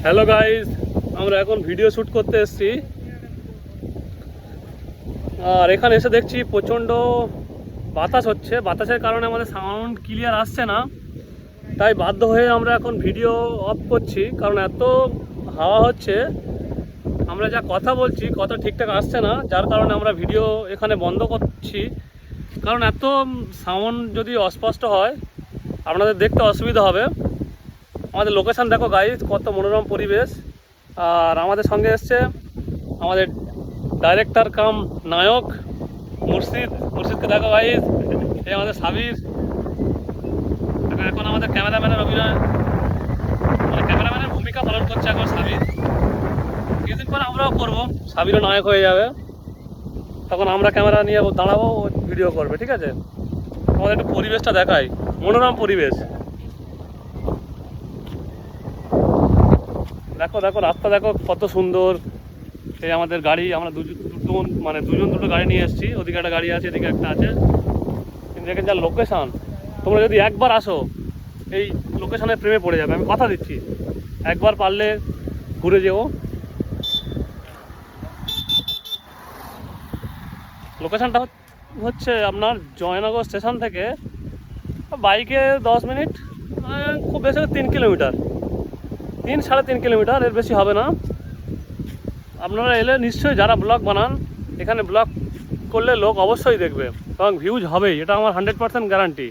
Hello guys, আমরা এখন video shoot করতে এসেছি। আর এখানে এসে দেখছি প্রচণ্ড বাতাস হচ্ছে। বাতাসের কারণে আমাদের সাউন্ড ক্লিয়ার আসছে না, তাই বাধ্য হয়ে আমরা এখন ভিডিও অফ করছি। কারণ এত হাওয়া হচ্ছে, আমরা যা কথা বলছি কথা ঠিকঠাক আসছে না, যার কারণে আমরা ভিডিও এখানে বন্ধ করছি। কারণ এত সাউন্ড যদি অস্পষ্ট হয় আপনাদের দেখতে অসুবিধা হবে। আমাদের লোকেশান দেখো গাইস, কত মনোরম পরিবেশ। আর আমাদের সঙ্গে এসছে আমাদের ডাইরেক্টর কাম নায়ক মুর্শিদকে দেখো গাইস, এই আমাদের সাবির। এখন আমাদের ক্যামেরাম্যানের অভিনয়, মানে ক্যামেরাম্যানের ভূমিকা পালন করছে এখন সাবির। কিছুদিন পর আমরাও করবো, সাবিরও নায়ক হয়ে যাবে, তখন আমরা ক্যামেরা নিয়ে দাঁড়াবো, ভিডিও করবে, ঠিক আছে? আমাদের একটু পরিবেশটা দেখাই, মনোরম পরিবেশ। দেখো দেখো রাস্তা দেখো কত সুন্দর। এই আমাদের গাড়ি, আমরা দুজন দুটো গাড়ি নিয়ে এসেছি। ওদিকে একটা গাড়ি আছে, এদিকে একটা আছে। কিন্তু দেখেন যা লোকেশান, তোমরা যদি একবার আসো এই লোকেশানের প্রেমে পড়ে যাবে, আমি কথা দিচ্ছি। একবার পারলে ঘুরে যেও। লোকেশানটা হচ্ছে আপনার জয়নগর স্টেশন থেকে বাইকে 10 মিনিট, খুব বেশি 3 কিলোমিটার, 3-3.5 কিলোমিটার, এর বেশি হবে না। আপনারা এলে নিশ্চয়ই, যারা ব্লগ বানান এখানে ব্লগ করলে লোক অবশ্যই দেখবে এবং ভিউজ হবেই, এটা আমার 100% গ্যারান্টি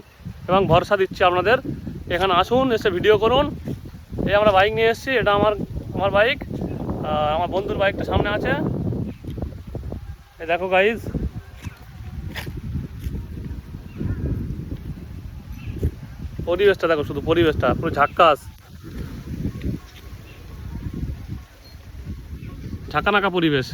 এবং ভরসা দিচ্ছি আপনাদের। এখানে আসুন, এসে ভিডিও করুন। এই আমরা বাইক নিয়ে এসেছি, এটা আমার বাইক, আমার বন্ধুর বাইকটা সামনে আছে। এই দেখো গাইজ, পরিবেশটা দেখো, শুধু পরিবেশটা পুরো ঝাক্কাস, ঝাঁকানাকা পরিবেশ।